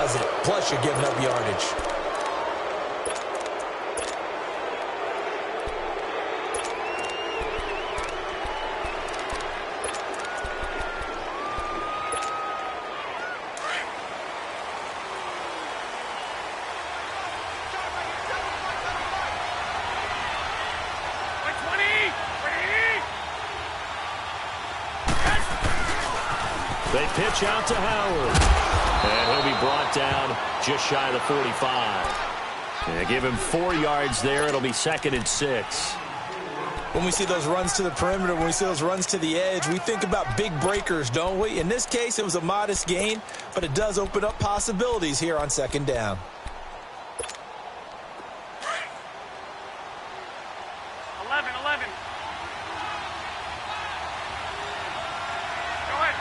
does it. Plus, you're giving up yardage. They pitch out to Howard. And he'll be brought down just shy of the 45. And give him 4 yards there. It'll be 2nd and 6. When we see those runs to the perimeter, when we see those runs to the edge, we think about big breakers, don't we? In this case, it was a modest gain, but it does open up possibilities here on 2nd down. 11. Go ahead.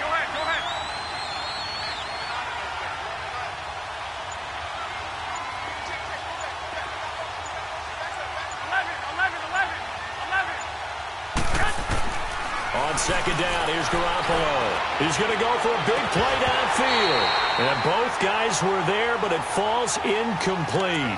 On 2nd down, here's Garoppolo. He's going to go for a big play downfield. And both guys were there, but it falls incomplete.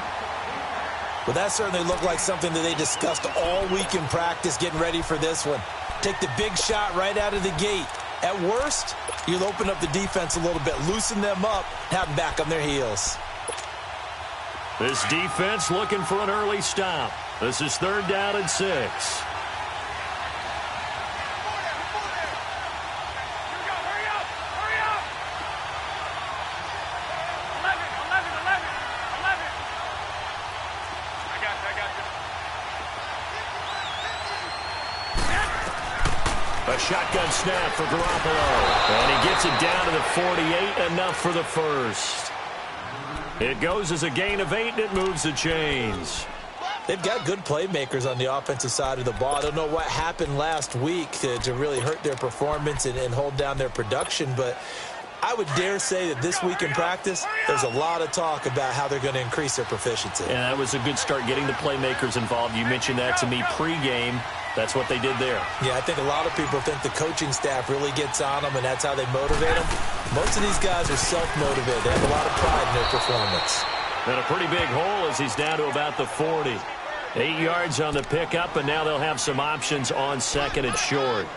Well, that certainly looked like something that they discussed all week in practice getting ready for this one. Take the big shot right out of the gate. At worst, you'll open up the defense a little bit, loosen them up, have them back on their heels. This defense looking for an early stop. This is 3rd down and 6. A shotgun snap for Garoppolo. And he gets it down to the 48, enough for the first. It goes as a gain of 8, and it moves the chains. They've got good playmakers on the offensive side of the ball. I don't know what happened last week to really hurt their performance and hold down their production, but I would dare say that this week in practice, there's a lot of talk about how they're going to increase their proficiency. And that was a good start, getting the playmakers involved. You mentioned that to me pregame. That's what they did there. Yeah, I think a lot of people think the coaching staff really gets on them, and that's how they motivate them. Most of these guys are self-motivated. They have a lot of pride in their performance. And a pretty big hole as he's down to about the 40. 8 yards on the pickup, and now they'll have some options on 2nd and short.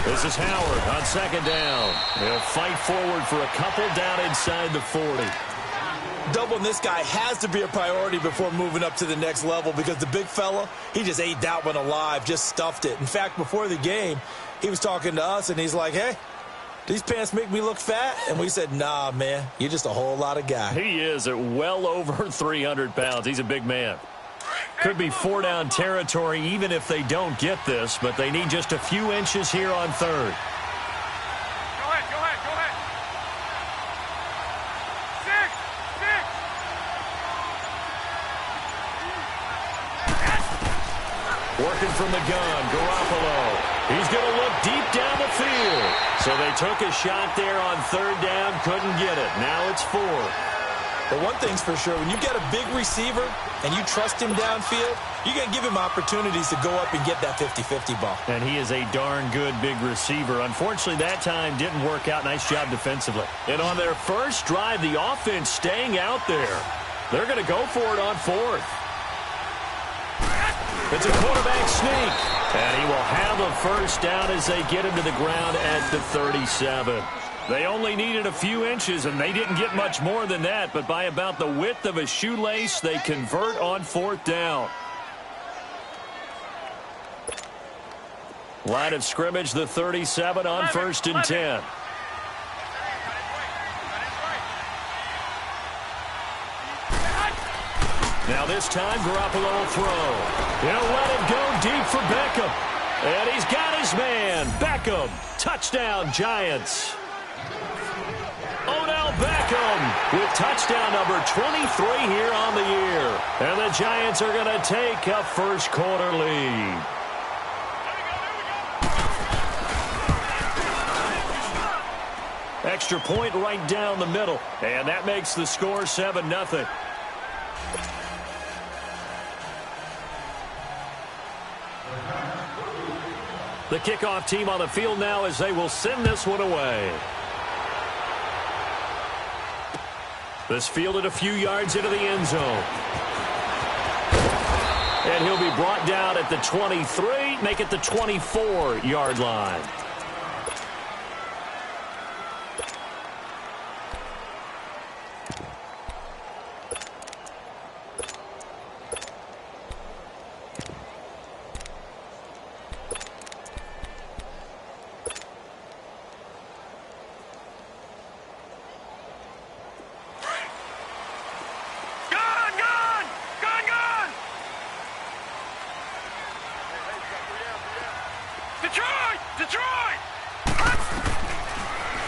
This is Howard on 2nd down. He'll fight forward for a couple down inside the 40. Doubling this guy has to be a priority before moving up to the next level, because the big fella, he just ate that one alive, just stuffed it. In fact, before the game, he was talking to us, and he's like, hey, these pants make me look fat? And we said, nah, man, you're just a whole lot of guy. He is at well over 300 pounds. He's a big man. Could be 4-down territory even if they don't get this, but they need just a few inches here on 3rd. Go ahead. 6. Working from the gun, Garoppolo. He's going to look deep down the field. So they took a shot there on 3rd down, couldn't get it. Now it's 4. But one thing's for sure, when you got a big receiver and you trust him downfield, you're going to give him opportunities to go up and get that 50-50 ball. And he is a darn good big receiver. Unfortunately, that time didn't work out. Nice job defensively. And on their first drive, the offense staying out there. They're going to go for it on 4th. It's a quarterback sneak. And he will have a first down as they get him to the ground at the 37. They only needed a few inches, and they didn't get much more than that. But by about the width of a shoelace, they convert on 4th down. Line of scrimmage, the 37 on 1st and 10. Now this time, Garoppolo will throw. He'll let it go deep for Beckham. And he's got his man, Beckham. Touchdown, Giants. Odell Beckham with touchdown number 23 here on the year. And the Giants are going to take a first-quarter lead. Extra point right down the middle. And that makes the score 7-0. The kickoff team on the field now as they will send this one away. This fielded a few yards into the end zone. And he'll be brought down at the 23, make it the 24-yard line.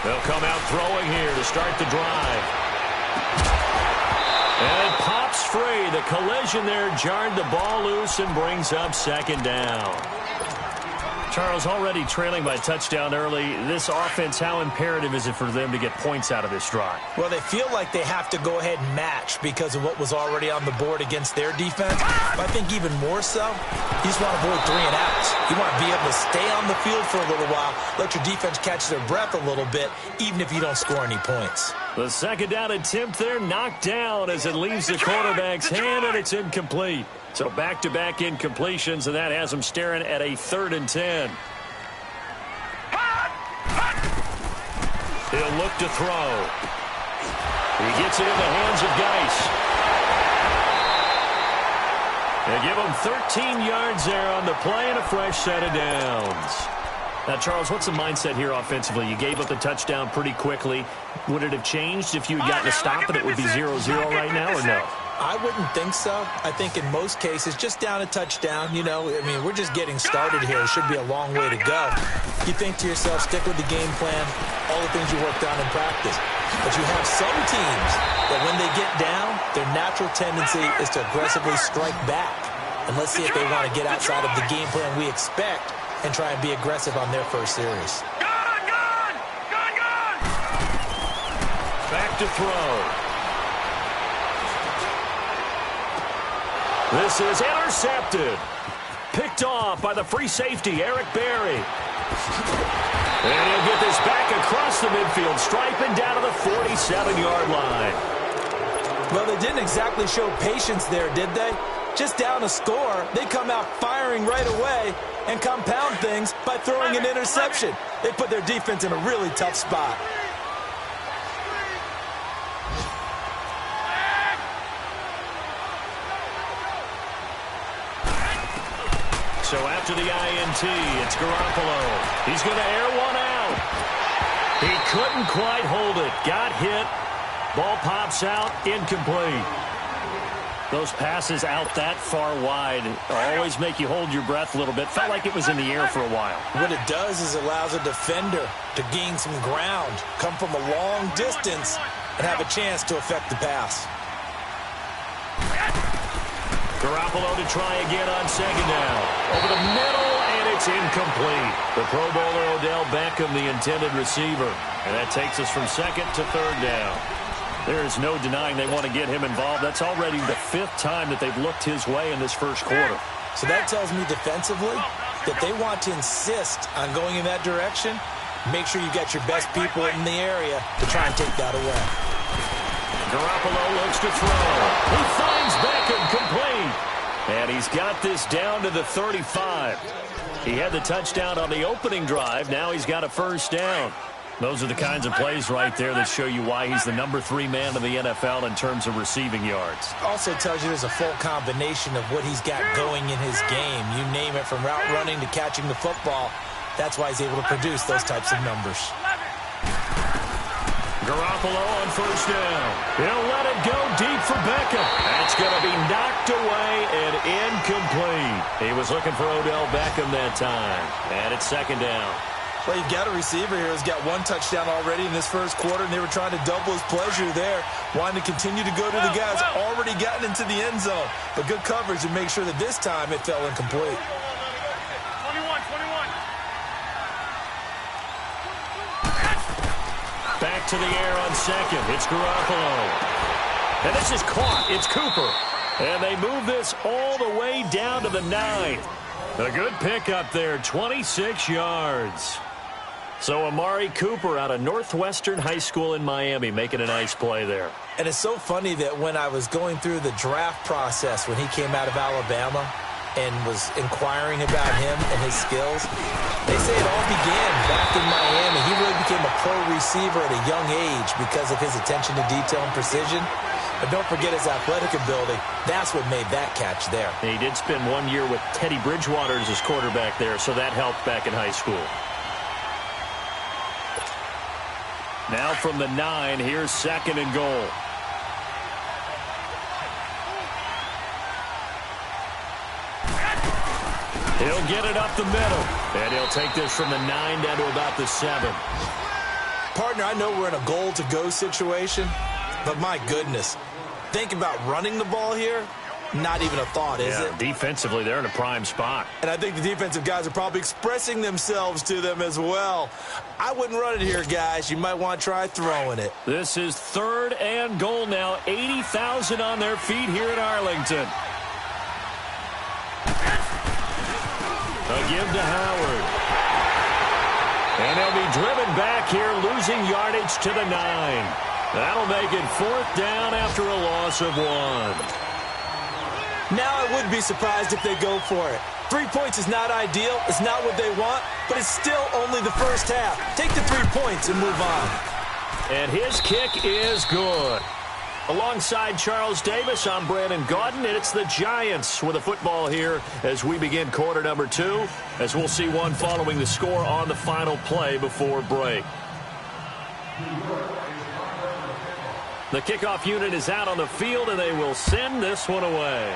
They'll come out throwing here to start the drive. And it pops free. The collision there jarred the ball loose and brings up second down. Charles, already trailing by a touchdown early. This offense, how imperative is it for them to get points out of this drive? Well, they feel like they have to go ahead and match because of what was already on the board against their defense. But I think even more so, you just want to avoid 3 and outs. You want to be able to stay on the field for a little while, let your defense catch their breath a little bit, even if you don't score any points. The second down attempt there knocked down as it leaves the quarterback's hand, and it's incomplete. So back-to-back incompletions, and that has them staring at a 3rd and 10. He'll look to throw. He gets it in the hands of Geis. They give him 13 yards there on the play and a fresh set of downs. Now, Charles, what's the mindset here offensively? You gave up the touchdown pretty quickly. Would it have changed if you had gotten a stop and it would be 0-0 right now, or no? I wouldn't think so. I think in most cases, just down a touchdown, we're just getting started here. It should be a long way to go. You think to yourself, stick with the game plan, all the things you worked on in practice. But you have some teams that when they get down, their natural tendency is to aggressively strike back. And let's see if they want to get outside of the game plan we expect and try and be aggressive on their first series. Back to throw. This is intercepted. Picked off by the free safety, Eric Berry. And he'll get this back across the midfield stripe and down to the 47-yard line. Well, they didn't exactly show patience there, did they? Just down a score, they come out firing right away and compound things by throwing an interception. They put their defense in a really tough spot. So after the INT, it's Garoppolo. He's going to air one out. He couldn't quite hold it. Got hit. Ball pops out. Incomplete. Those passes out that far wide always make you hold your breath a little bit. Felt like it was in the air for a while. What it does is it allows a defender to gain some ground, come from a long distance, and have a chance to affect the pass. Garoppolo to try again on second down. Over the middle, and it's incomplete. The Pro Bowler Odell Beckham, the intended receiver. And that takes us from second to third down. There is no denying they want to get him involved. That's already the 5th time that they've looked his way in this first quarter. So that tells me defensively that they want to insist on going in that direction. Make sure you got your best people in the area to try and take that away. Garoppolo looks to throw. He finds Beckham complete. And he's got this down to the 35. He had the touchdown on the opening drive. Now he's got a first down. Those are the kinds of plays right there that show you why he's the number 3 man in the NFL in terms of receiving yards. Also tells you there's a full combination of what he's got going in his game. You name it, from route running to catching the football. That's why he's able to produce those types of numbers. Garoppolo on first down. He'll let it go deep for Beckham. That's going to be knocked away and incomplete. He was looking for Odell Beckham that time. And it's second down. Well, you've got a receiver here who's got one touchdown already in this first quarter, and they were trying to double his pleasure there, wanting to continue to go to the guys already gotten into the end zone. But good coverage to make sure that this time it fell incomplete. 21. Back to the air on second. It's Garoppolo. And this is caught. It's Cooper. And they move this all the way down to the 9. A good pickup there, 26 yards. So Amari Cooper out of Northwestern High School in Miami making a nice play there. And it's so funny that when I was going through the draft process when he came out of Alabama and was inquiring about him and his skills, they say it all began back in Miami. He really became a pro receiver at a young age because of his attention to detail and precision. But don't forget his athletic ability. That's what made that catch there. And he did spend 1 year with Teddy Bridgewater as his quarterback there, so that helped back in high school. Now from the 9, here's second and goal. He'll get it up the middle, and he'll take this from the 9 down to about the 7. Partner, I know we're in a goal-to-go situation, but my goodness, think about running the ball here. Not even a thought, is it? Defensively, they're in a prime spot. And I think the defensive guys are probably expressing themselves to them as well. I wouldn't run it here, guys. You might want to try throwing it. This is third and goal now. 80,000 on their feet here in Arlington. A give to Howard. And they'll be driven back here, losing yardage to the 9. That'll make it fourth down after a loss of 1. Now I wouldn't be surprised if they go for it. 3 points is not ideal. It's not what they want, but it's still only the first half. Take the 3 points and move on. And his kick is good. Alongside Charles Davis, I'm Brandon Gaudin, and it's the Giants with a football here as we begin quarter number 2, as we'll see one following the score on the final play before break. The kickoff unit is out on the field, and they will send this one away.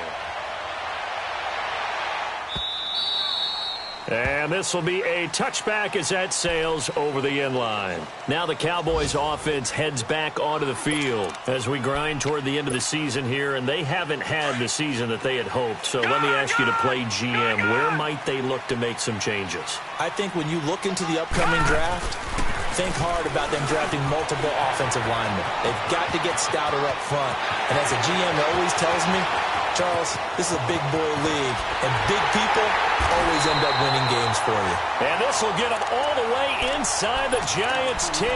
And this will be a touchback as that sails over the end line. Now the Cowboys offense heads back onto the field as we grind toward the end of the season here, and they haven't had the season that they had hoped. So let me ask you to play GM. Where might they look to make some changes? I think when you look into the upcoming draft, think hard about them drafting multiple offensive linemen. They've got to get stouter up front. And as a GM always tells me, Charles, this is a big boy league, and big people always end up winning games for you. And this will get them all the way inside the Giants' 10.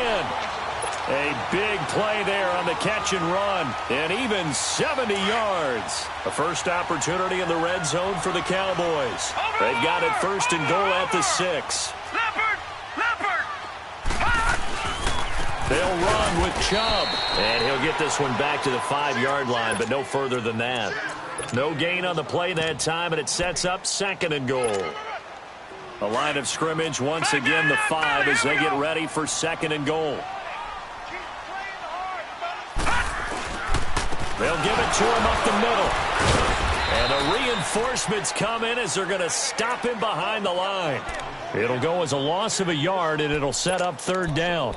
A big play there on the catch and run, and even 70 yards. A first opportunity in the red zone for the Cowboys. They've got it first and goal at the 6. They'll run with Chubb, and he'll get this one back to the 5-yard line, but no further than that. No gain on the play that time, and it sets up second and goal. A line of scrimmage once again, the 5, as they get ready for second and goal. They'll give it to him up the middle. And the reinforcements come in as they're going to stop him behind the line. It'll go as a loss of a yard, and it'll set up third down.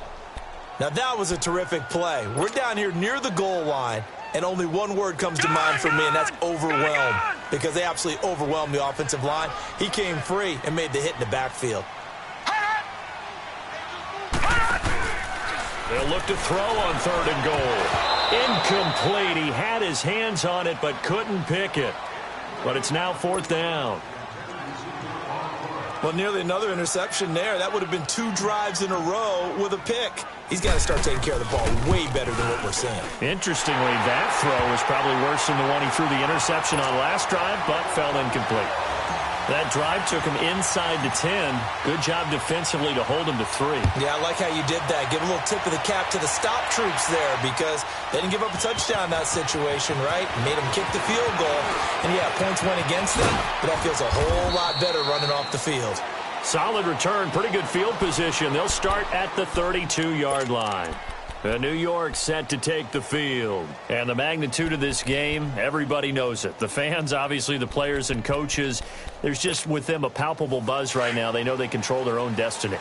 Now that was a terrific play. We're down here near the goal line, and only one word comes to mind for me, and that's overwhelmed, because they absolutely overwhelmed the offensive line. He came free and made the hit in the backfield. They'll look to throw on third and goal. Incomplete. He had his hands on it but couldn't pick it. But it's now fourth down. Well, nearly another interception there. That would have been 2 drives in a row with a pick. He's got to start taking care of the ball way better than what we're seeing. Interestingly, that throw was probably worse than the one he threw the interception on last drive, but fell incomplete. That drive took him inside the 10. Good job defensively to hold him to 3. Yeah, I like how you did that. Give a little tip of the cap to the stop troops there, because they didn't give up a touchdown in that situation, right? Made them kick the field goal. And, yeah, points went against them, but that feels a whole lot better running off the field. Solid return, pretty good field position. They'll start at the 32-yard line. New York set to take the field. And the magnitude of this game, everybody knows it. The fans, obviously the players and coaches, there's just with them a palpable buzz right now. They know they control their own destiny.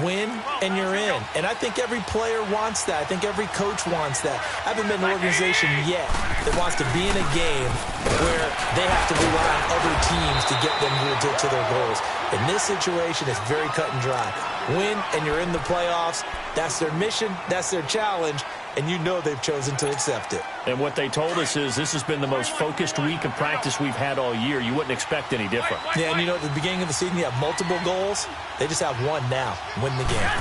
win, and you're in. And I think every player wants that. I think every coach wants that. I haven't been an organization yet that wants to be in a game where they have to rely on other teams to get them to their goals. In this situation, it's very cut and dry. Win, and you're in the playoffs. That's their mission. That's their challenge. And you know they've chosen to accept it. And what they told us is this has been the most focused week of practice we've had all year. You wouldn't expect any different. Yeah, and you know, at the beginning of the season, you have multiple goals. They just have one now. Win the game.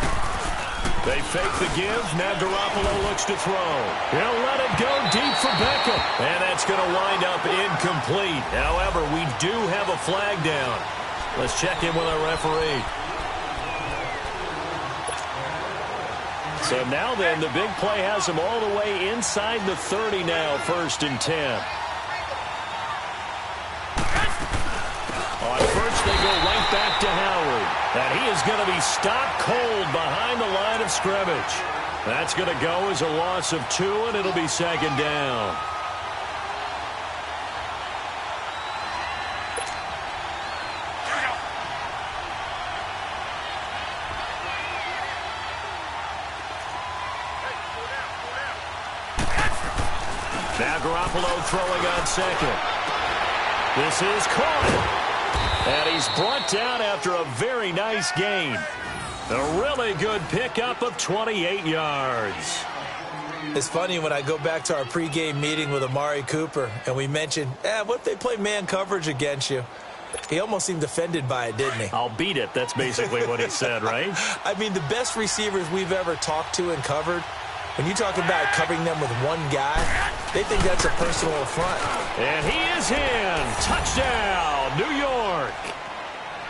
They fake the give. Now Garoppolo looks to throw. He'll let it go deep for Beckham. And that's going to wind up incomplete. However, we do have a flag down. Let's check in with our referee. So now then, the big play has him all the way inside the 30 now, 1st and 10. On first, they go right back to Howard. And he is going to be stopped cold behind the line of scrimmage. That's going to go as a loss of 2, and it'll be 2nd down. Now Garoppolo throwing on 2nd. This is caught. And he's brought down after a very nice gain. A really good pickup of 28 yards. It's funny when I go back to our pregame meeting with Amari Cooper and we mentioned, what if they play man coverage against you? He almost seemed offended by it, didn't he? I'll beat it. That's basically what he said, right? I mean, the best receivers we've ever talked to and covered, when you talk about covering them with one guy, they think that's a personal affront. And he is in. Touchdown, New York.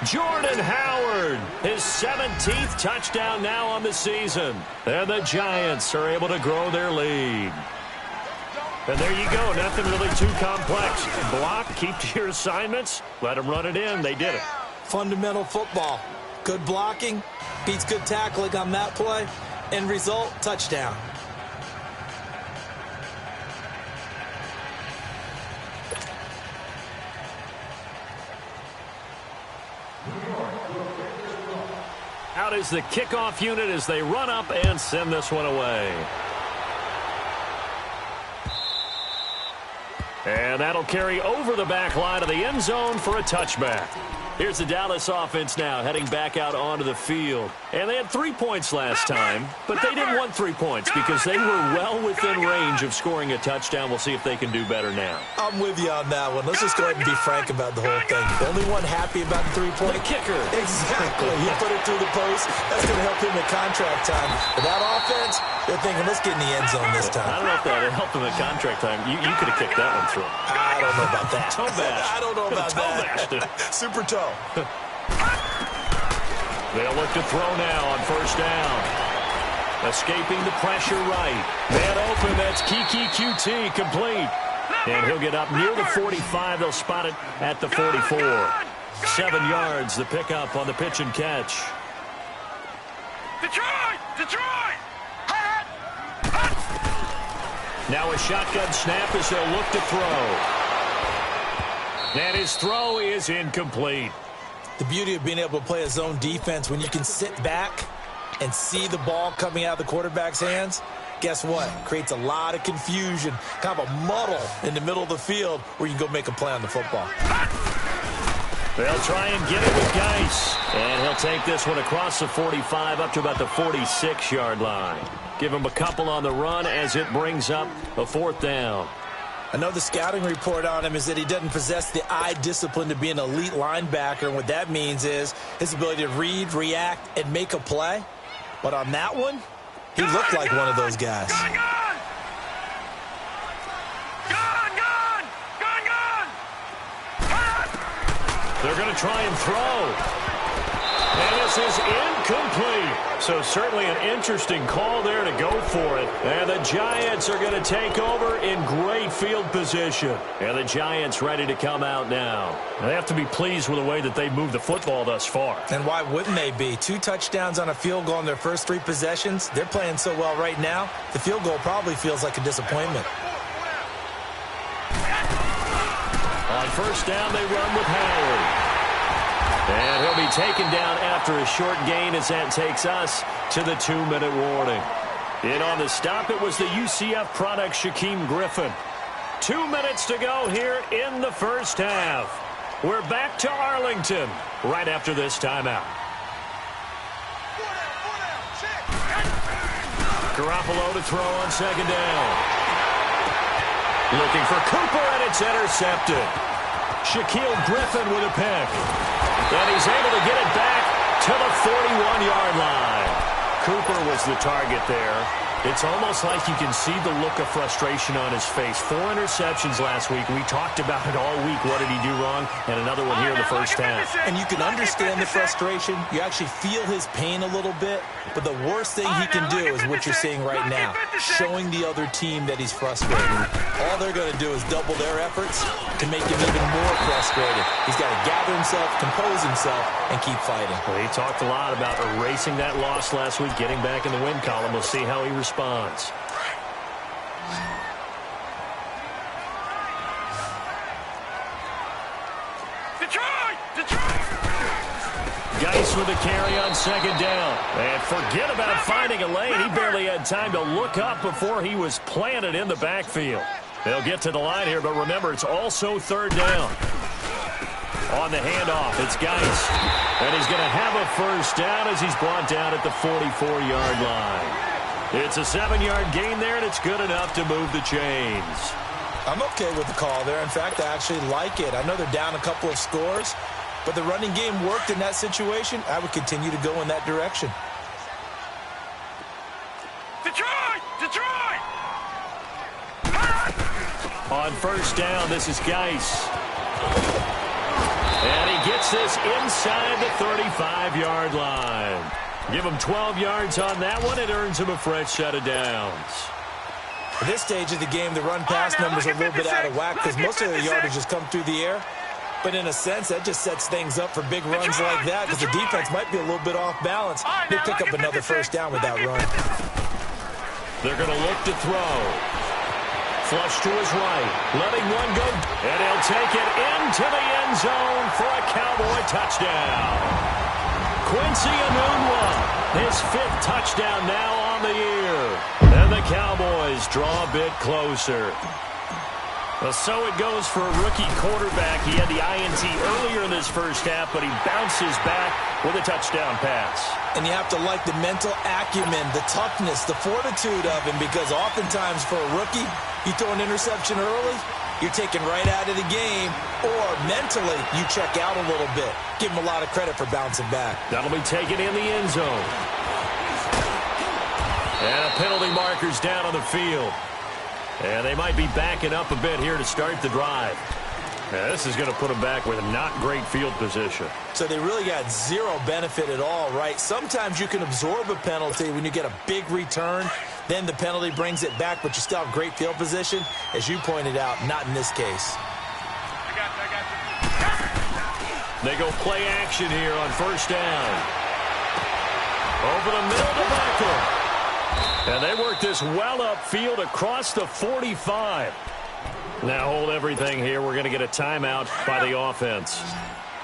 Jordan Howard, his 17th touchdown now on the season. And the Giants are able to grow their lead. And there you go. Nothing really too complex. Block, keep to your assignments, let them run it in. They did it. Fundamental football. Good blocking beats good tackling on that play. End result, touchdown. Out is the kickoff unit as they run up and send this one away. And that'll carry over the back line of the end zone for a touchback. Here's the Dallas offense now heading back out onto the field. And they had 3 points last time, but they didn't want 3 points because they were well within range of scoring a touchdown. We'll see if they can do better now. I'm with you on that one. Let's just go ahead and be frank about the whole thing. The only one happy about the 3-point. The kicker. Exactly. He put it through the post. That's going to help him at contract time. But that offense, they're thinking, let's get in the end zone this time. I don't know if that helped him at contract time. You could have kicked that one through. I don't know about that. Toe bash. I don't know about that. Super toe. They'll look to throw now on 1st down. Escaping the pressure right. Man open, that's Kiki QT complete. And he'll get up near the 45. They'll spot it at the 44. 7 yards, the pickup on the pitch and catch. Detroit! Detroit! Now a shotgun snap as they'll look to throw. And his throw is incomplete. The beauty of being able to play a zone defense when you can sit back and see the ball coming out of the quarterback's hands, guess what? Creates a lot of confusion, kind of a muddle in the middle of the field where you can go make a play on the football. They'll try and get it with Geis. And he'll take this one across the 45 up to about the 46-yard line. Give him a couple on the run as it brings up a 4th down. I know the scouting report on him is that he doesn't possess the eye discipline to be an elite linebacker, and what that means is his ability to read, react, and make a play. But on that one, he looked like one of those guys. Gone! They're going to try and throw. And this is incomplete. So certainly an interesting call there to go for it. And the Giants are going to take over in great field position. And the Giants ready to come out now. They have to be pleased with the way that they moved the football thus far. And why wouldn't they be? 2 touchdowns on a field goal in their first 3 possessions. They're playing so well right now, the field goal probably feels like a disappointment. On 1st down, they run with Howard. And he'll be taken down after a short gain as that takes us to the 2-minute warning. In on the stop, it was the UCF product, Shaquem Griffin. 2 minutes to go here in the first half. We're back to Arlington right after this timeout. Garoppolo to throw on second down. Looking for Cooper, and it's intercepted. Shaquille Griffin with a pick. And he's able to get it back to the 41-yard line. Cooper was the target there. It's almost like you can see the look of frustration on his face. 4 interceptions last week. We talked about it all week. What did he do wrong? And another one here in the first half. And you can understand the frustration. You actually feel his pain a little bit. But the worst thing he can do is what you're seeing right now, showing the other team that he's frustrated. All they're going to do is double their efforts to make him even more frustrated. He's got to gather himself, compose himself, and keep fighting. Well, he talked a lot about erasing that loss last week, getting back in the win column. We'll see how he responds. Geis with a carry on second down. And forget about finding a lane. He barely had time to look up before he was planted in the backfield. They'll get to the line here, but remember, it's also third down. On the handoff, it's Geis. And he's going to have a first down as he's brought down at the 44-yard line. It's a 7-yard gain there, and it's good enough to move the chains. I'm okay with the call there. In fact, I actually like it. I know they're down a couple of scores, but the running game worked in that situation. I would continue to go in that direction. Detroit! Detroit! On first down, this is Geis. And he gets this inside the 35-yard line. Give him 12 yards on that one. It earns him a fresh set of downs. At this stage of the game, the run-pass numbers are a little bit out of whack because most of the yardage has come through the air. But in a sense, that just sets things up for big runs like that because the defense might be a little bit off balance. They pick up another first down with that run. They're going to look to throw. Flush to his right. Letting one go. And he'll take it into the end zone for a Cowboy touchdown. Quincy Enunwa, his 5th touchdown now on the year. And the Cowboys draw a bit closer. Well, so it goes for a rookie quarterback. He had the INT earlier in this first half, but he bounces back with a touchdown pass. And you have to like the mental acumen, the toughness, the fortitude of him, because oftentimes for a rookie, you throw an interception early, you're taken right out of the game, or mentally, you check out a little bit. Give him a lot of credit for bouncing back. That'll be taken in the end zone. And a penalty marker's down on the field. And they might be backing up a bit here to start the drive. Now, this is going to put them back with not great field position. So they really got zero benefit at all, right? Sometimes you can absorb a penalty when you get a big return. Then the penalty brings it back, but you still have great field position. As you pointed out, not in this case. I got you. They go play action here on first down. Over the middle to Beckham. And they work this well upfield across the 45. Now hold everything here. We're going to get a timeout by the offense,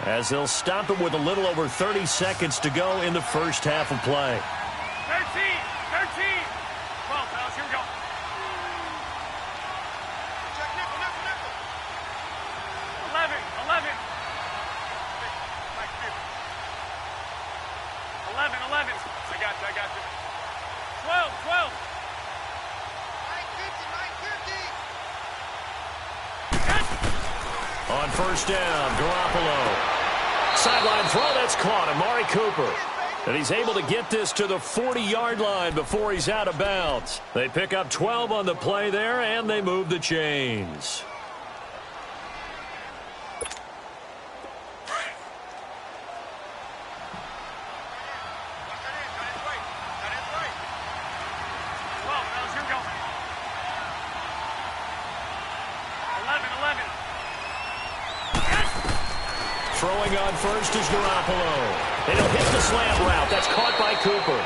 as they'll stop it with a little over 30 seconds to go in the first half of play. 13. 12, fellas, here we go. Check nickel. 11. 11. I got you. 12. 950. On first down, Garoppolo. Sideline throw, that's caught. Amari Cooper. And he's able to get this to the 40-yard line before he's out of bounds. They pick up 12 on the play there, and they move the chains. Throwing on first is Garoppolo. And he'll hit the slant route. That's caught by Cooper.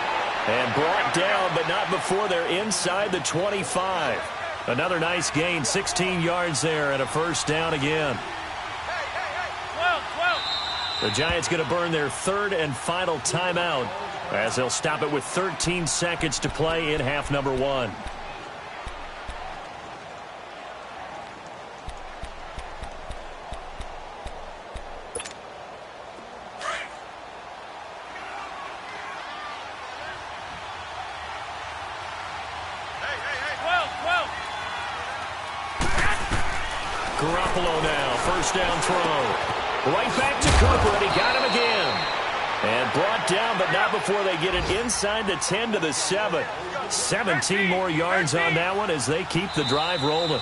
And brought down, but not before they're inside the 25. Another nice gain, 16 yards there, and a first down again. 12. The Giants going to burn their third and final timeout as they'll stop it with 13 seconds to play in half number 1. Garoppolo now, first down throw. Right back to Cooper, and he got him again. And brought down, but not before they get it inside the 10 to the 7. 17 more yards on that one as they keep the drive rolling.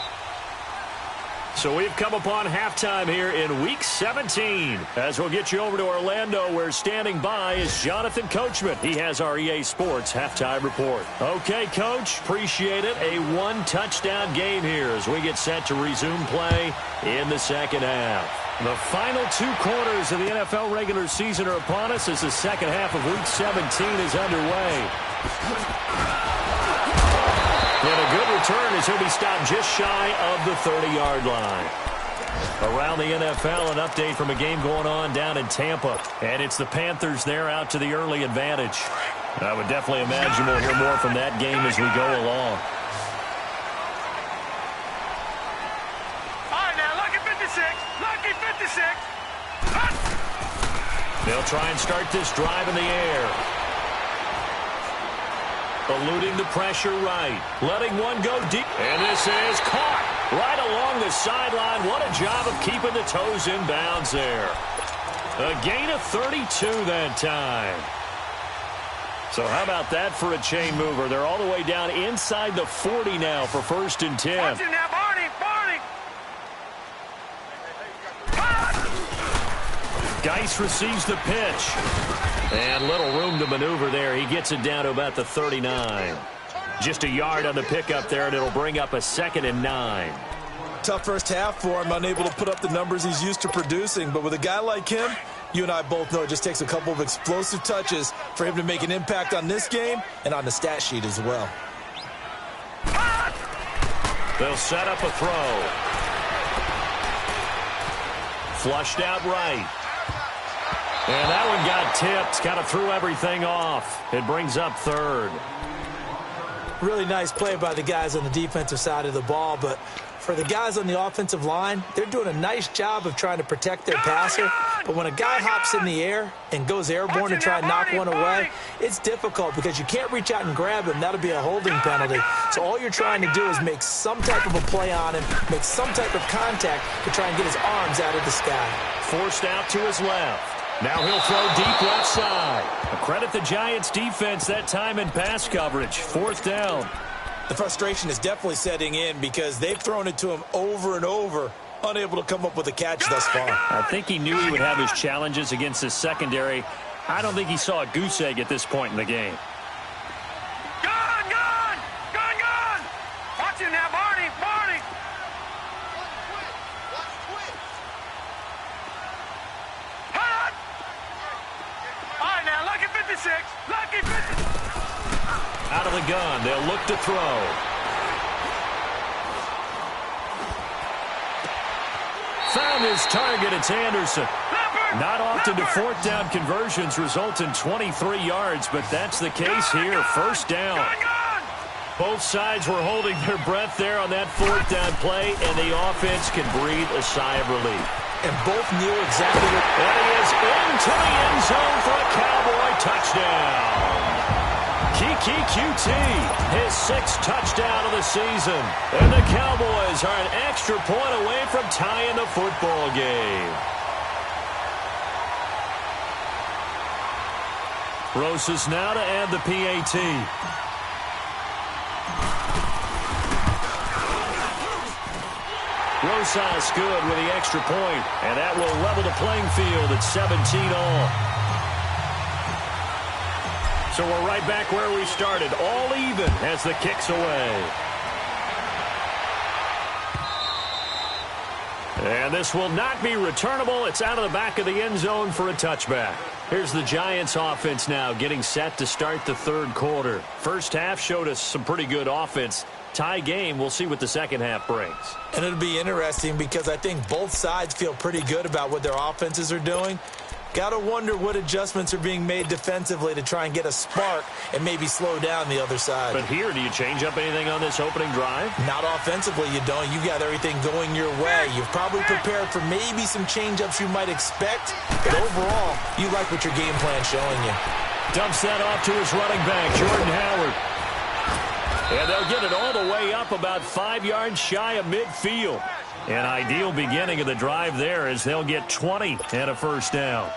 So we've come upon halftime here in Week 17. As we'll get you over to Orlando, where standing by is Jonathan Coachman. He has our EA Sports halftime report. Okay, Coach, appreciate it. A one-touchdown game here as we get set to resume play in the second half. The final 2 quarters of the NFL regular season are upon us as the second half of Week 17 is underway. And a good return as he'll be stopped just shy of the 30-yard line. Around the NFL, an update from a game going on down in Tampa. And it's the Panthers there out to the early advantage. I would definitely imagine we'll hear more from that game as we go along. All right, now, lucky 56. Lucky 56. They'll try and start this drive in the air. Eluding the pressure right. Letting one go deep. And this is caught right along the sideline. What a job of keeping the toes in bounds there. A gain of 32 that time. So how about that for a chain mover? They're all the way down inside the 40 now for 1st and 10. Watch it now, Barney. Geis receives the pitch. And little room to maneuver there. He gets it down to about the 39. Just a yard on the pickup there, and it'll bring up a 2nd and 9. Tough first half for him, unable to put up the numbers he's used to producing. But with a guy like him, you and I both know it just takes a couple of explosive touches for him to make an impact on this game and on the stat sheet as well. They'll set up a throw. Flushed out right. And that one got tipped, kind of threw everything off. It brings up 3rd. Really nice play by the guys on the defensive side of the ball, but for the guys on the offensive line, they're doing a nice job of trying to protect their passer. But when a guy hops in the air and goes airborne and try and knock one away, it's difficult because you can't reach out and grab him. That'll be a holding penalty. So all you're trying to do is make some type of a play on him, make some type of contact to try and get his arms out of the sky. Forced out to his left. Now he'll throw deep left side. Credit the Giants defense that time in pass coverage. 4th down. The frustration is definitely setting in because they've thrown it to him over and over, unable to come up with a catch thus far. I think he knew he would have his challenges against his secondary. I don't think he saw a goose egg at this point in the game. Gone! Watch it now, Barney. Hot! All right, now, lucky 56. Lucky 56. Out of the gun, they'll look to throw. Found his target, it's Anderson. Not often do 4th down conversions result in 23 yards, but that's the case here. 1st down. Both sides were holding their breath there on that 4th down play, and the offense can breathe a sigh of relief. And both knew exactly what... And he is into the end zone for a Cowboy touchdown. Kiki QT, his 6th touchdown of the season. And the Cowboys are an extra point away from tying the football game. Rosas now to add the PAT. Rosas good with the extra point, and that will level the playing field at 17 all. So we're right back where we started, all even as the kick's away. And this will not be returnable. It's out of the back of the end zone for a touchback. Here's the Giants offense now getting set to start the 3rd quarter. First half showed us some pretty good offense. Tie game, we'll see what the second half brings. And it'll be interesting because I think both sides feel pretty good about what their offenses are doing. Got to wonder what adjustments are being made defensively to try and get a spark and maybe slow down the other side. But here, do you change up anything on this opening drive? Not offensively, you don't. You got everything going your way. You've probably prepared for maybe some change-ups you might expect, but overall, you like what your game plan's showing you. Dumps that off to his running back, Jordan Howard. And they'll get it all the way up about 5 yards shy of midfield. An ideal beginning of the drive there as they'll get 20 and a first down.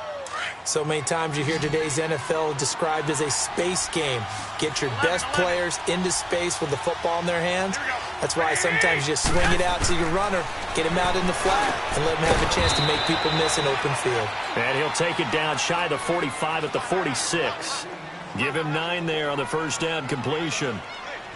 So many times you hear today's NFL described as a space game. Get your best players into space with the football in their hands. That's why sometimes you just swing it out to your runner, get him out in the flat, and let him have a chance to make people miss an open field. And he'll take it down shy of the 45 at the 46. Give him 9 there on the first down completion.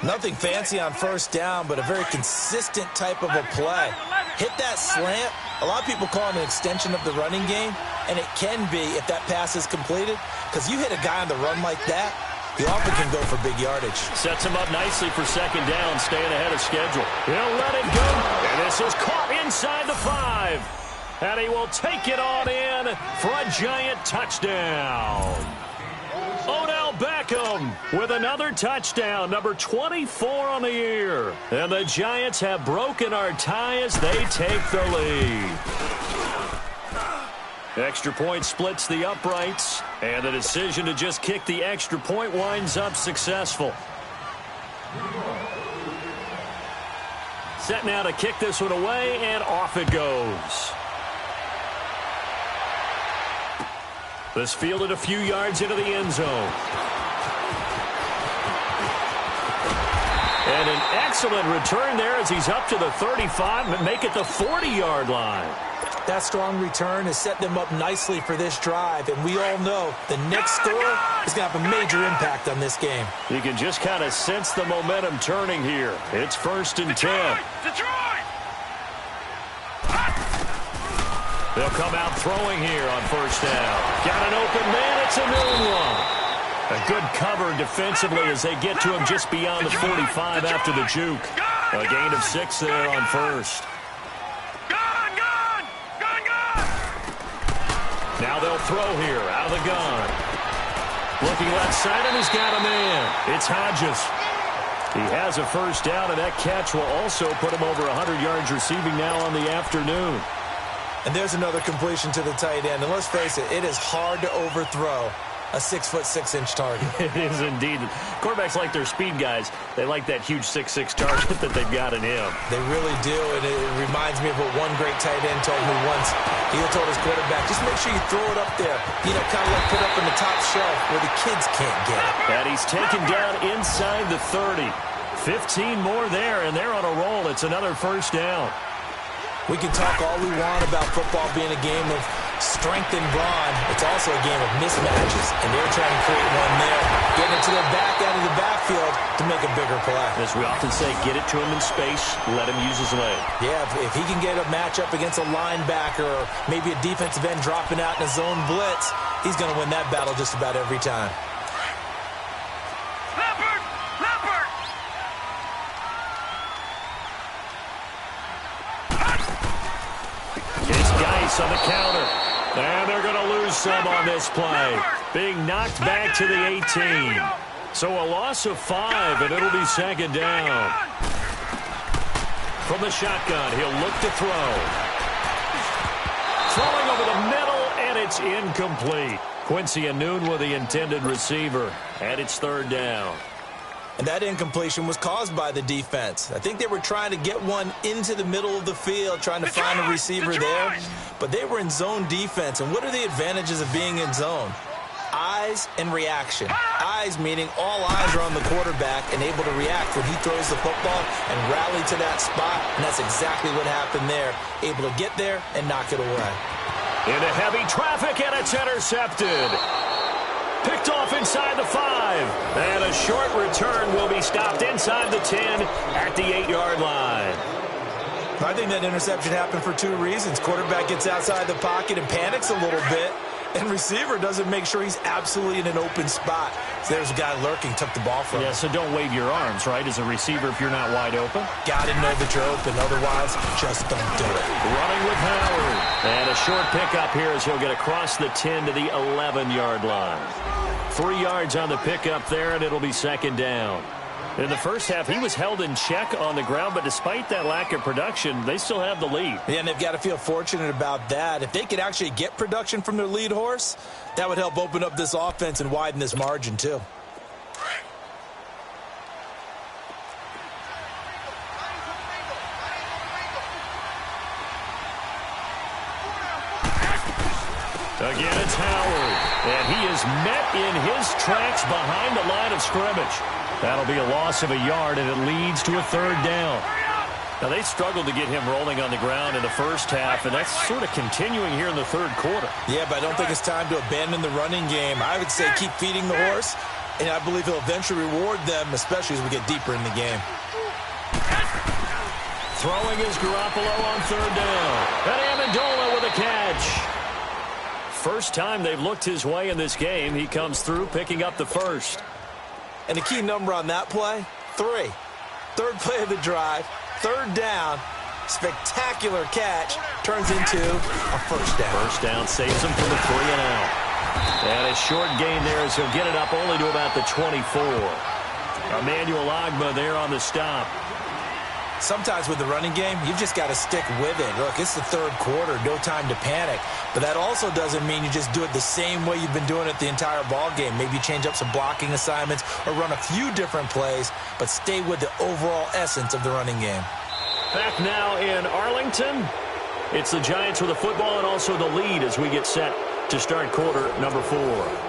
Nothing fancy on first down, but a very consistent type of a play. Hit that slant. A lot of people call it an extension of the running game, and it can be if that pass is completed, because you hit a guy on the run like that, you often can go for big yardage. Sets him up nicely for second down, staying ahead of schedule. He'll let it go, and this is caught inside the 5. And he will take it on in for a giant touchdown. Odell Beckham with another touchdown, number 24 on the year. And the Giants have broken our tie as they take the lead. Extra point splits the uprights, and the decision to just kick the extra point winds up successful. Set now to kick this one away, and off it goes. This fielded a few yards into the end zone. And an excellent return there as he's up to the 35 and make it the 40-yard line. That strong return has set them up nicely for this drive, and we all know the next score is going to have a major impact on this game. You can just kind of sense the momentum turning here. It's 1st and 10. Detroit! They'll come out throwing here on first down. Got an open man. It's a new one. A good cover defensively as they get to him just beyond the 45 after the juke. A gain of 6 there on first. Now they'll throw here out of the gun. Looking left side, and he's got a man. It's Hodges. He has a first down, and that catch will also put him over 100 yards receiving now on the afternoon. And there's another completion to the tight end. And let's face it, it is hard to overthrow a 6'6" target. It is indeed. Quarterbacks like their speed guys. They like that huge 6'6" target that they've got in him. They really do, and it reminds me of what one great tight end told me once. He told his quarterback, just make sure you throw it up there. You know, kind of like put up in the top shelf where the kids can't get it. And he's taken down inside the 30. 15 more there, and they're on a roll. It's another first down. We can talk all we want about football being a game of strength and brawn. It's also a game of mismatches, and they're trying to create one there, getting it to the back end of the backfield to make a bigger play. As we often say, get it to him in space, let him use his leg. Yeah, if he can get a matchup against a linebacker or maybe a defensive end dropping out in a zone blitz, he's going to win that battle just about every time. On the counter. And they're going to lose some on this play. Being knocked back to the 18. So a loss of 5, and it'll be second down. From the shotgun, he'll look to throw. Throwing over the middle, and it's incomplete. Quincy Anoon with the intended receiver. And it's third down. And that incompletion was caused by the defense. I think they were trying to get one into the middle of the field, trying to find a receiver there. But they were in zone defense. And what are the advantages of being in zone? Eyes and reaction. Eyes meaning all eyes are on the quarterback and able to react when he throws the football and rally to that spot. And that's exactly what happened there. Able to get there and knock it away. Into heavy traffic, and it's intercepted. Picked off inside the 5. And a short return will be stopped inside the 10 at the 8-yard line. I think that interception happened for 2 reasons. Quarterback gets outside the pocket and panics a little bit. And receiver doesn't make sure he's absolutely in an open spot. So there's a guy lurking, took the ball from him. Yeah, so don't wave your arms, right, as a receiver if you're not wide open. Got to know that you're open. Otherwise, just don't do it. Running with Howard. And a short pickup here as he'll get across the 10 to the 11-yard line. 3 yards on the pickup there, and it'll be second down. In the first half, he was held in check on the ground, but despite that lack of production, they still have the lead. Yeah, and they've got to feel fortunate about that. If they could actually get production from their lead horse, that would help open up this offense and widen this margin, too. Again, it's Howard. And he is met in his tracks behind the line of scrimmage. That'll be a loss of a yard, and it leads to a third down. Now, they struggled to get him rolling on the ground in the first half, and that's sort of continuing here in the third quarter. Yeah, but I don't think it's time to abandon the running game. I would say keep feeding the horse, and I believe he'll eventually reward them, especially as we get deeper in the game. Throwing is Garoppolo on third down. And Amendola with a catch. First time they've looked his way in this game. He comes through, picking up the first. And the key number on that play, 3. Third play of the drive, third down, spectacular catch, turns into a first down. First down saves him from the 3 and out. And a short gain there as he'll get it up only to about the 24. Emmanuel Ogbah there on the stop. Sometimes with the running game, you've just got to stick with it. Look, it's the third quarter, no time to panic. But that also doesn't mean you just do it the same way you've been doing it the entire ball game. Maybe change up some blocking assignments or run a few different plays, but stay with the overall essence of the running game. Back now in Arlington. It's the Giants with the football and also the lead as we get set to start quarter number 4.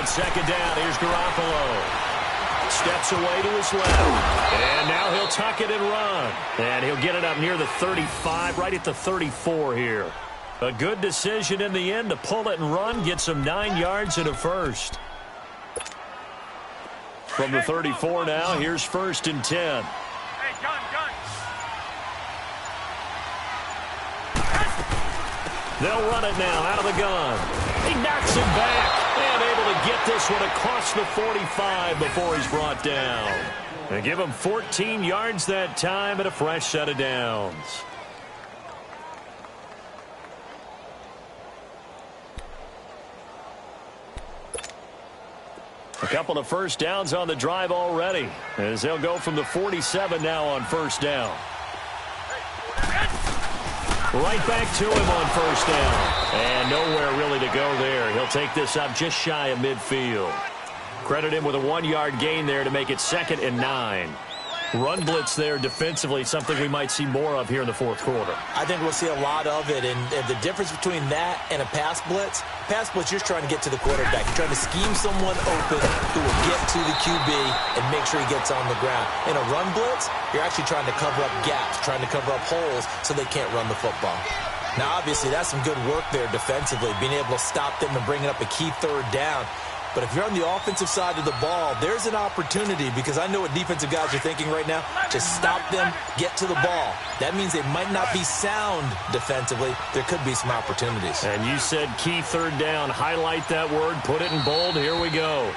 Second down, here's Garoppolo. Steps away to his left. And now he'll tuck it and run. And he'll get it up near the 35, right at the 34 here. A good decision in the end to pull it and run, get some 9 yards and a first. From the 34 now, here's first and 10. Hey, gun. They'll run it now out of the gun. He knocks it back. And able to get this one across the 45 before he's brought down. And give him 14 yards that time and a fresh set of downs. A couple of first downs on the drive already, as they'll go from the 47 now on first down. Right back to him on first down. And nowhere really to go there. He'll take this up just shy of midfield. Credit him with a 1-yard gain there to make it 2nd and 9. Run blitz there defensively, something we might see more of here in the fourth quarter. I think we'll see a lot of it, and the difference between that and a pass blitz, you're trying to get to the quarterback. You're trying to scheme someone open who will get to the QB and make sure he gets on the ground. In a run blitz, you're actually trying to cover up gaps, trying to cover up holes so they can't run the football. Now, obviously, that's some good work there defensively, being able to stop them and bringing up a key third down. But if you're on the offensive side of the ball, there's an opportunity, because I know what defensive guys are thinking right now. Just stop them, get to the ball. That means they might not be sound defensively. There could be some opportunities. And you said key third down. Highlight that word. Put it in bold. Here we go.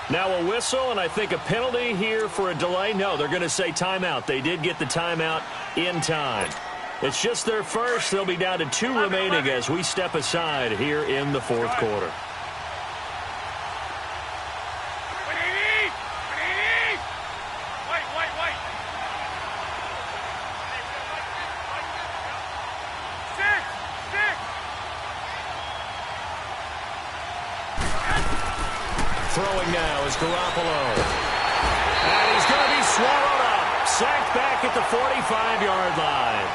Now a whistle, and I think a penalty here for a delay. No, they're going to say timeout. They did get the timeout in time. It's just their first. They'll be down to 2 remaining as we step aside here in the fourth quarter. Throwing now is Garoppolo. And he's going to be swallowed up. Sacked back at the 45-yard line.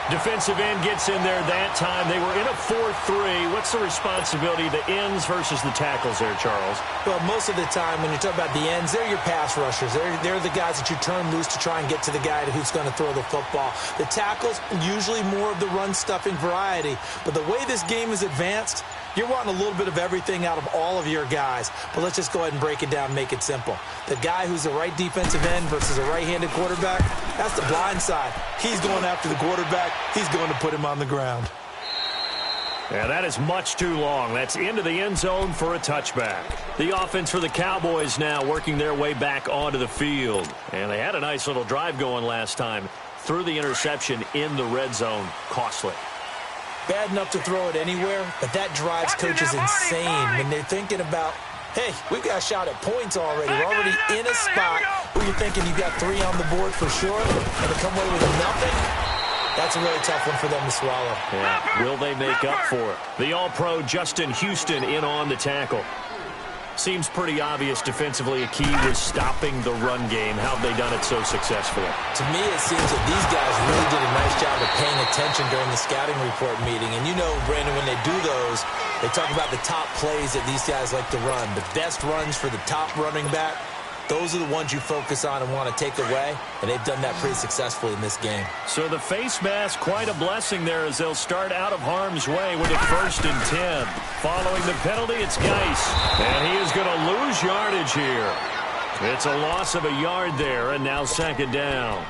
Defensive end gets in there that time. They were in a 4-3. What's the responsibility of the ends versus the tackles there, Charles? Well, most of the time when you talk about the ends, they're your pass rushers. They're the guys that you turn loose to try and get to the guy who's going to throw the football. The tackles, usually more of the run-stuffing variety. But the way this game is advanced, you're wanting a little bit of everything out of all of your guys. But let's just go ahead and break it down and make it simple. The guy who's the right defensive end versus a right-handed quarterback, that's the blind side. He's going after the quarterback. He's going to put him on the ground. Yeah, that is much too long. That's into the end zone for a touchback. The offense for the Cowboys now working their way back onto the field. And they had a nice little drive going last time. Threw the interception in the red zone. Costly. Bad enough to throw it anywhere, but that drives coaches insane when they're thinking about, hey, we've got a shot at points already. We're already in a spot where you're thinking you've got 3 on the board for sure, and to come away with nothing, that's a really tough one for them to swallow. Yeah. Will they make up for it? The All-Pro Justin Houston in on the tackle. Seems pretty obvious defensively a key was stopping the run game. How have they done it so successfully? To me, it seems that these guys really did a nice job of paying attention during the scouting report meeting. And you know, Brandon, when they do those, they talk about the top plays that these guys like to run. The best runs for the top running back, those are the ones you focus on and want to take away, and they've done that pretty successfully in this game. So the face mask, quite a blessing there as they'll start out of harm's way with it 1st and 10. Following the penalty, it's Geis, and he is going to lose yardage here. It's a loss of a yard there, and now 2nd down.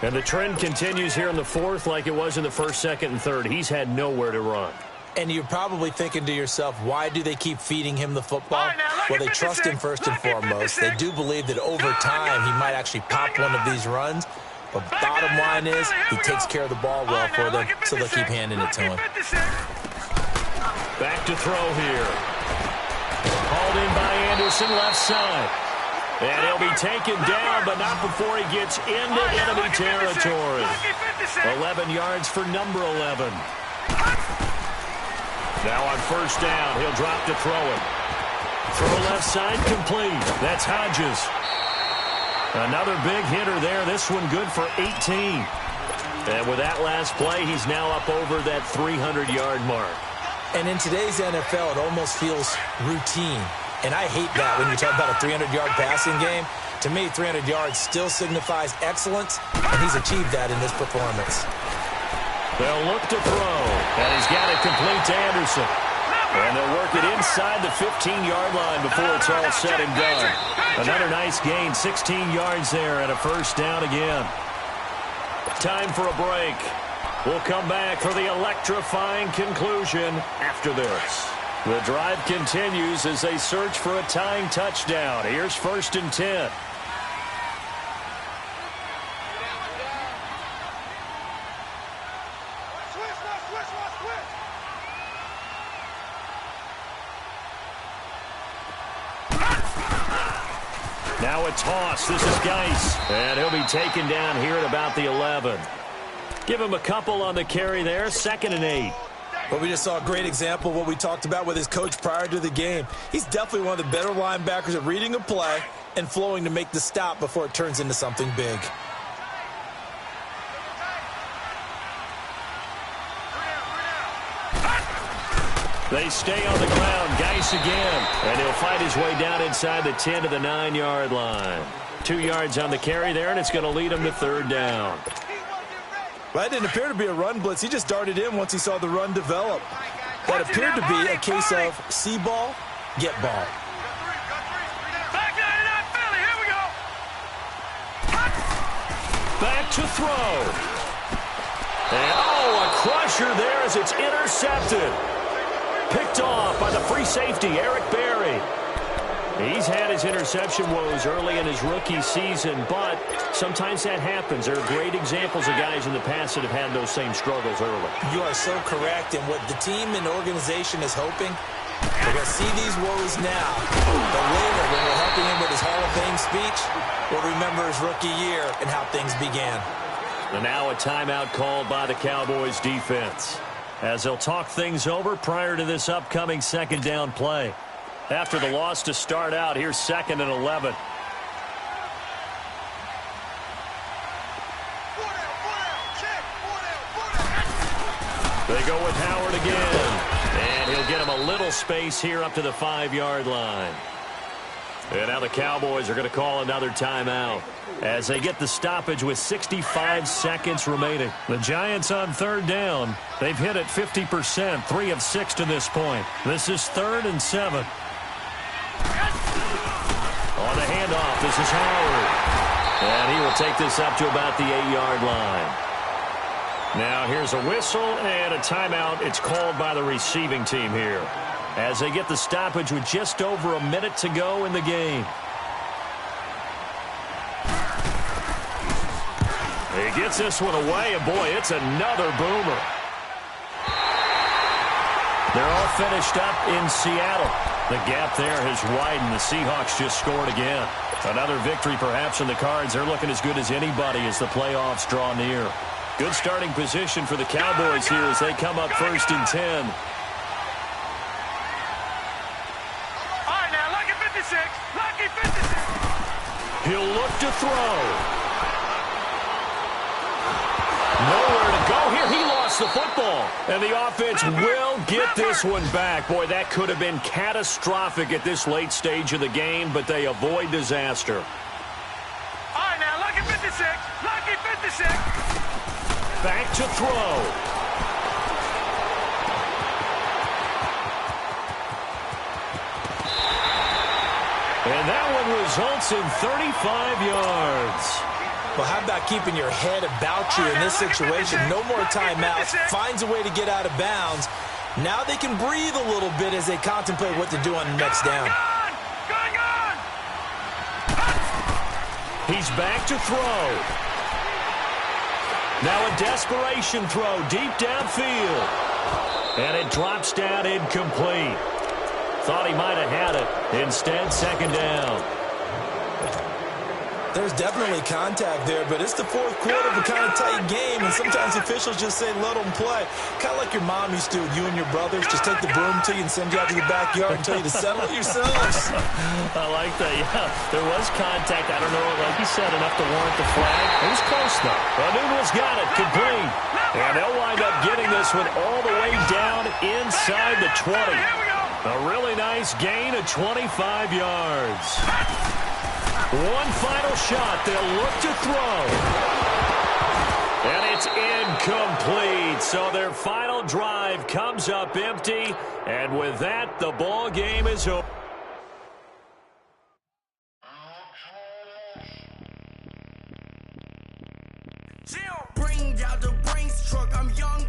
And the trend continues here in the 4th like it was in the 1st, 2nd, and 3rd. He's had nowhere to run. And you're probably thinking to yourself, why do they keep feeding him the football? Well, they trust him first and foremost. They do believe that over time he might actually pop one of these runs. But bottom line is he takes care of the ball well for them, so they'll keep handing it to him. Back to throw here. Hauled in by Anderson, left side. And he'll be taken down, but not before he gets into enemy territory. 11 yards for number 11. Now on 1st down, he'll drop to throw it. Throw left side complete. That's Hodges. Another big hitter there. This one good for 18. And with that last play, he's now up over that 300-yard mark. And in today's NFL, it almost feels routine. And I hate that when you talk about a 300-yard passing game. To me, 300 yards still signifies excellence, and he's achieved that in this performance. They'll look to throw, and he's got it complete to Anderson. And they'll work it inside the 15-yard line before it's all said and done. Another nice gain, 16 yards there, and a 1st down again. Time for a break. We'll come back for the electrifying conclusion after this. The drive continues as they search for a tying touchdown. Here's 1st and 10. Now a toss. This is Geis. And he'll be taken down here at about the 11. Give him a couple on the carry there. 2nd and 8. But we just saw a great example of what we talked about with his coach prior to the game. He's definitely one of the better linebackers at reading a play and flowing to make the stop before it turns into something big. They stay on the ground. Geis again. And he'll fight his way down inside the 10 to the 9-yard line. 2 yards on the carry there, and it's going to lead him to 3rd down. Well, that didn't appear to be a run blitz. He just darted in once he saw the run develop. That appeared to be a case of see ball, get ball. Back to throw. And, a crusher there as it's intercepted. Picked off by the free safety, Eric Berry. He's had his interception woes early in his rookie season, but sometimes that happens. There are great examples of guys in the past that have had those same struggles early. You are so correct, and what the team and organization is hoping, we're going to see these woes now. But later, when we're helping him with his Hall of Fame speech, we'll remember his rookie year and how things began. And now a timeout called by the Cowboys defense, as they'll talk things over prior to this upcoming 2nd down play. After the loss to start out, here's 2nd and 11. go with Howard again. And he'll get him a little space here up to the 5-yard line. And now the Cowboys are going to call another timeout as they get the stoppage with 65 seconds remaining. The Giants on 3rd down. They've hit it 50%, 3 of 6 to this point. This is 3rd and 7. On the handoff, this is Howard. And he will take this up to about the 8-yard line. Now here's a whistle and a timeout. It's called by the receiving team here as they get the stoppage with just over a minute to go in the game. He gets this one away, and boy, it's another boomer. They're all finished up in Seattle. The gap there has widened. The Seahawks just scored again. Another victory perhaps in the cards. They're looking as good as anybody as the playoffs draw near. Good starting position for the Cowboys here as they come up 1st and 10. All right, now, lucky 56. Lucky 56. He'll look to throw. Nowhere to go here. He lost the football. And the offense will get this one back. Boy, that could have been catastrophic at this late stage of the game, but they avoid disaster. All right, now, lucky 56. Lucky 56. Back to throw. And that one results in 35 yards. Well, how about keeping your head about you in this situation? No more timeouts. Finds a way to get out of bounds. Now they can breathe a little bit as they contemplate what to do on the next down. He's back to throw. Now a desperation throw deep downfield. And it drops down incomplete. Thought he might have had it. Instead, 2nd down. There's definitely contact there, but it's the 4th quarter of a kind of tight game, and sometimes officials just say, let them play. Kind of like your mom used to with you and your brothers. Just take the broom to you and send you out to the backyard and tell you to settle it yourselves. I like that, yeah. There was contact. I don't know, like you said, enough to warrant the flag. It was close, though. Well, Newell's got it, complete. And they'll wind up getting this one all the way down inside the 20. A really nice gain of 25 yards. One final shot. They'll look to throw. And it's incomplete. So their final drive comes up empty. And with that, the ball game is over. Bring out the brains truck. I'm young.